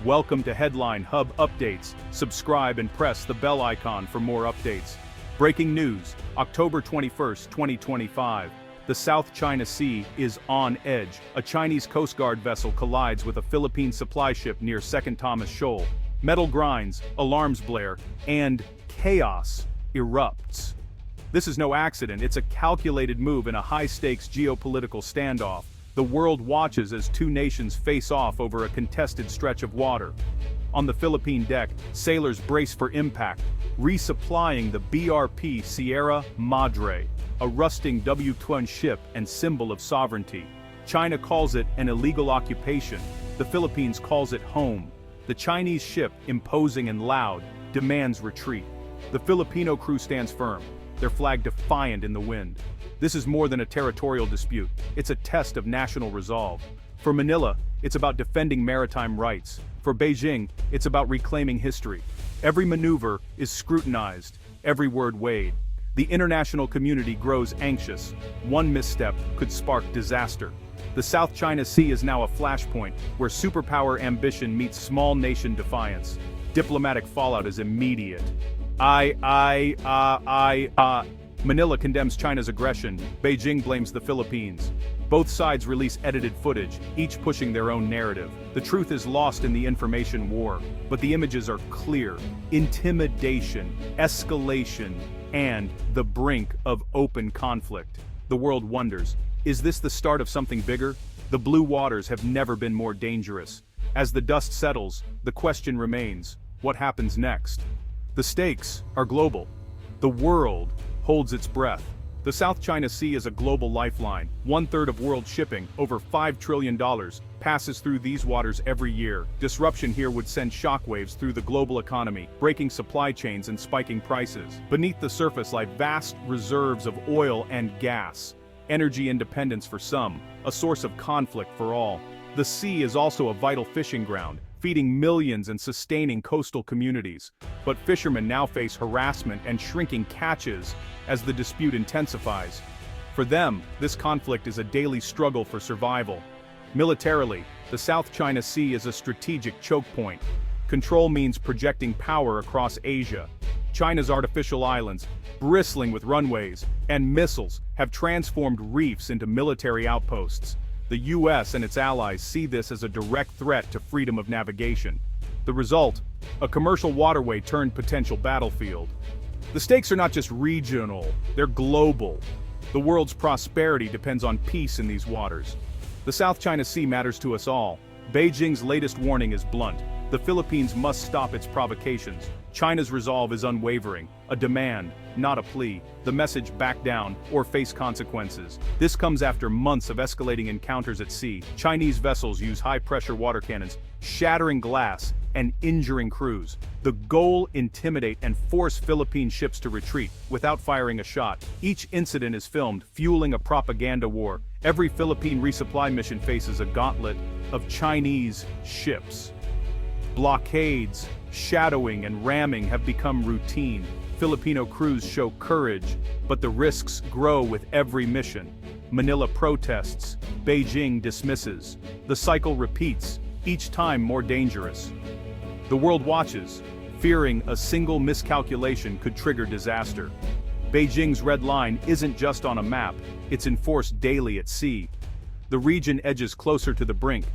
Welcome to Headline Hub Updates. Subscribe and press the bell icon for more updates. Breaking news, October 21st, 2025. The South China Sea is on edge. A Chinese Coast Guard vessel collides with a Philippine supply ship near Second Thomas Shoal. Metal grinds, alarms blare, and chaos erupts. This is no accident, it's a calculated move in a high-stakes geopolitical standoff. The world watches as two nations face off over a contested stretch of water. On the Philippine deck, sailors brace for impact, resupplying the BRP Sierra Madre, a rusting W-2 ship and symbol of sovereignty. China calls it an illegal occupation. The Philippines calls it home. The Chinese ship, imposing and loud, demands retreat. The Filipino crew stands firm, their flag defiant in the wind. This is more than a territorial dispute, it's a test of national resolve. For Manila, it's about defending maritime rights. For Beijing, it's about reclaiming history. Every maneuver is scrutinized, every word weighed. The international community grows anxious. One misstep could spark disaster. The South China Sea is now a flashpoint where superpower ambition meets small nation defiance. Diplomatic fallout is immediate. Manila condemns China's aggression, Beijing blames the Philippines. Both sides release edited footage, each pushing their own narrative. The truth is lost in the information war, but the images are clear. Intimidation, escalation, and the brink of open conflict. The world wonders, is this the start of something bigger? The blue waters have never been more dangerous. As the dust settles, the question remains, what happens next? The stakes are global. The world holds its breath. The South China Sea is a global lifeline. 1/3 of world shipping, over $5 trillion, passes through these waters every year. Disruption here would send shockwaves through the global economy, breaking supply chains and spiking prices. Beneath the surface lie vast reserves of oil and gas. Energy independence for some, a source of conflict for all. The sea is also a vital fishing ground, feeding millions and sustaining coastal communities. But fishermen now face harassment and shrinking catches as the dispute intensifies. For them, this conflict is a daily struggle for survival. Militarily, the South China Sea is a strategic choke point. Control means projecting power across Asia. China's artificial islands, bristling with runways and missiles, have transformed reefs into military outposts. The US and its allies see this as a direct threat to freedom of navigation. The result? A commercial waterway turned potential battlefield. The stakes are not just regional, they're global. The world's prosperity depends on peace in these waters. The South China Sea matters to us all. Beijing's latest warning is blunt. The Philippines must stop its provocations. China's resolve is unwavering, a demand, not a plea. The message: back down or face consequences. This comes after months of escalating encounters at sea. Chinese vessels use high-pressure water cannons, shattering glass and injuring crews. The goal: intimidate and force Philippine ships to retreat without firing a shot. Each incident is filmed, fueling a propaganda war. Every Philippine resupply mission faces a gauntlet of Chinese ships. Blockades, shadowing, and ramming have become routine. Filipino crews show courage, but the risks grow with every mission. Manila protests, Beijing dismisses. The cycle repeats, each time more dangerous. The world watches, fearing a single miscalculation could trigger disaster. Beijing's red line isn't just on a map, it's enforced daily at sea. The region edges closer to the brink.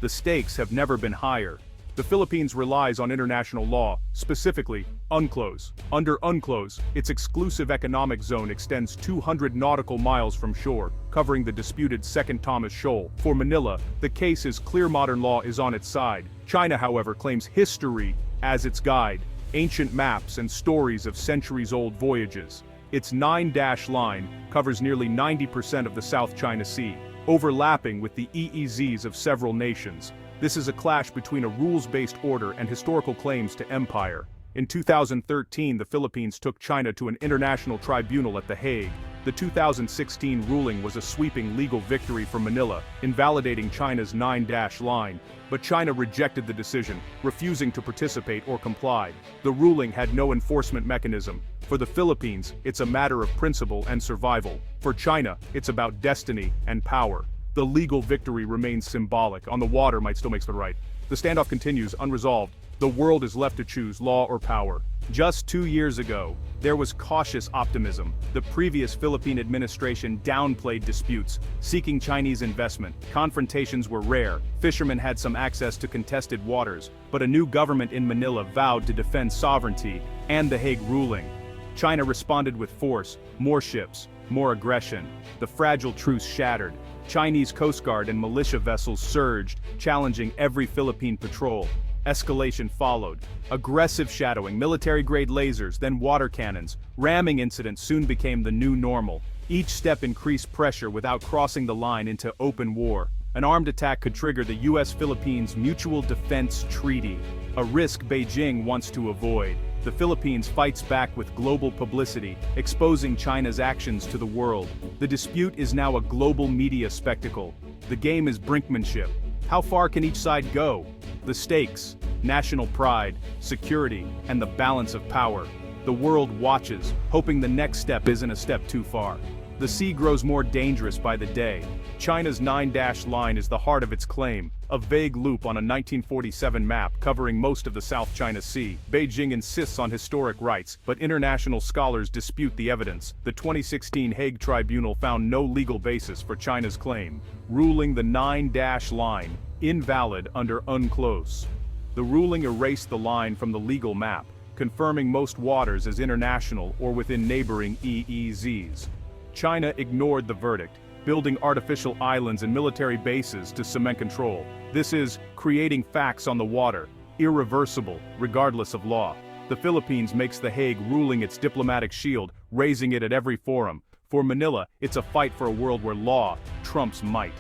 The stakes have never been higher. The Philippines relies on international law, specifically UNCLOS. Under UNCLOS, its exclusive economic zone extends 200 nautical miles from shore, covering the disputed Second Thomas Shoal. For Manila, the case is clear: modern law is on its side. China, however, claims history as its guide, ancient maps and stories of centuries-old voyages. Its 9-dash line covers nearly 90% of the South China Sea, overlapping with the EEZs of several nations. This is a clash between a rules-based order and historical claims to empire. In 2013, the Philippines took China to an international tribunal at The Hague. The 2016 ruling was a sweeping legal victory for Manila, invalidating China's 9-dash line. But China rejected the decision, refusing to participate or comply. The ruling had no enforcement mechanism. For the Philippines, it's a matter of principle and survival. For China, it's about destiny and power. The legal victory remains symbolic. On the water might still makes the right. The standoff continues, unresolved. The world is left to choose law or power. Just 2 years ago, there was cautious optimism. The previous Philippine administration downplayed disputes, seeking Chinese investment. Confrontations were rare. Fishermen had some access to contested waters, but a new government in Manila vowed to defend sovereignty and the Hague ruling. China responded with force, more ships, more aggression. The fragile truce shattered. Chinese Coast Guard and militia vessels surged, challenging every Philippine patrol. Escalation followed. Aggressive shadowing, military-grade lasers, then water cannons. Ramming incidents soon became the new normal. Each step increased pressure without crossing the line into open war. An armed attack could trigger the US-Philippines Mutual Defense Treaty, a risk Beijing wants to avoid. The Philippines fights back with global publicity, exposing China's actions to the world. The dispute is now a global media spectacle. The game is brinkmanship. How far can each side go? The stakes, national pride, security, and the balance of power. The world watches, hoping the next step isn't a step too far. The sea grows more dangerous by the day. China's 9-dash line is the heart of its claim, a vague loop on a 1947 map covering most of the South China Sea. Beijing insists on historic rights, but international scholars dispute the evidence. The 2016 Hague Tribunal found no legal basis for China's claim, ruling the 9-dash line invalid under UNCLOS. The ruling erased the line from the legal map, confirming most waters as international or within neighboring EEZs. China ignored the verdict, building artificial islands and military bases to cement control. This is creating facts on the water, irreversible, regardless of law. The Philippines makes the Hague ruling its diplomatic shield, raising it at every forum. For Manila, it's a fight for a world where law trumps might.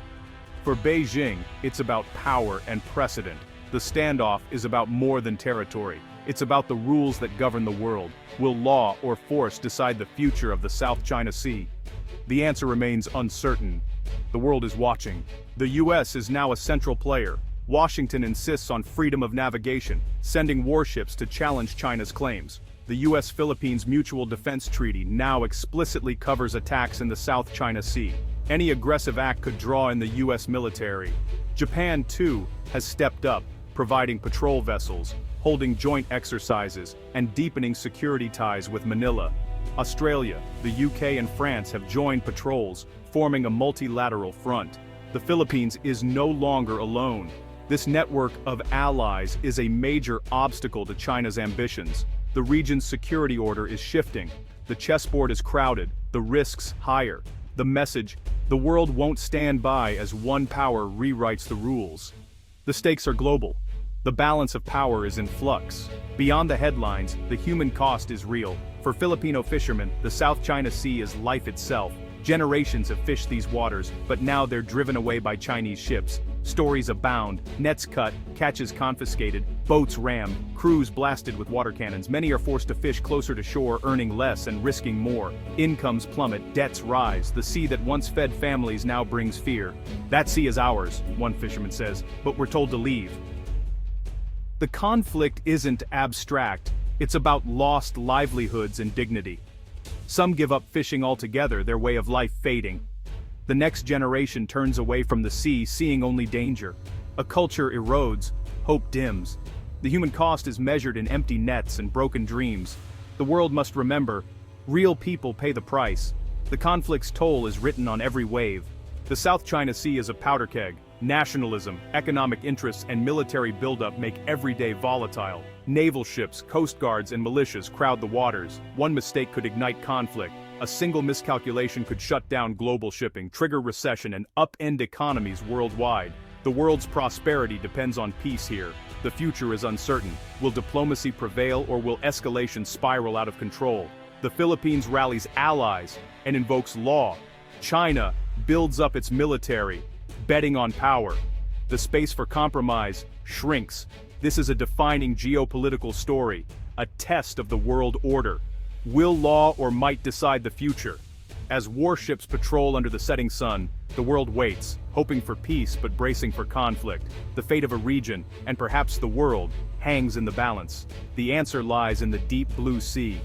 For Beijing, it's about power and precedent. The standoff is about more than territory. It's about the rules that govern the world. Will law or force decide the future of the South China Sea? The answer remains uncertain. The world is watching. The US is now a central player. Washington insists on freedom of navigation, sending warships to challenge China's claims. The US-Philippines Mutual Defense Treaty now explicitly covers attacks in the South China Sea. Any aggressive act could draw in the US military. Japan, too, has stepped up, providing patrol vessels, holding joint exercises, and deepening security ties with Manila. Australia, the UK, and France have joined patrols, forming a multilateral front. The Philippines is no longer alone. This network of allies is a major obstacle to China's ambitions. The region's security order is shifting. The chessboard is crowded, the risks higher. The message: the world won't stand by as one power rewrites the rules. The stakes are global. The balance of power is in flux. Beyond the headlines, the human cost is real. For Filipino fishermen, the South China Sea is life itself. Generations have fished these waters, but now they're driven away by Chinese ships. Stories abound, nets cut, catches confiscated, boats rammed, crews blasted with water cannons. Many are forced to fish closer to shore, earning less and risking more. Incomes plummet, debts rise. The sea that once fed families now brings fear. That sea is ours, one fisherman says, but we're told to leave. The conflict isn't abstract, it's about lost livelihoods and dignity. Some give up fishing altogether, their way of life fading. The next generation turns away from the sea, seeing only danger. A culture erodes, hope dims. The human cost is measured in empty nets and broken dreams. The world must remember, real people pay the price. The conflict's toll is written on every wave. The South China Sea is a powder keg. Nationalism, economic interests, and military buildup make every day volatile. Naval ships, coast guards, and militias crowd the waters. One mistake could ignite conflict. A single miscalculation could shut down global shipping, trigger recession, and upend economies worldwide. The world's prosperity depends on peace here. The future is uncertain. Will diplomacy prevail, or will escalation spiral out of control? The Philippines rallies allies and invokes law. China builds up its military, betting on power. The space for compromise shrinks. This is a defining geopolitical story, a test of the world order. Will law or might decide the future? As warships patrol under the setting sun, the world waits, hoping for peace but bracing for conflict. The fate of a region, and perhaps the world, hangs in the balance. The answer lies in the deep blue sea.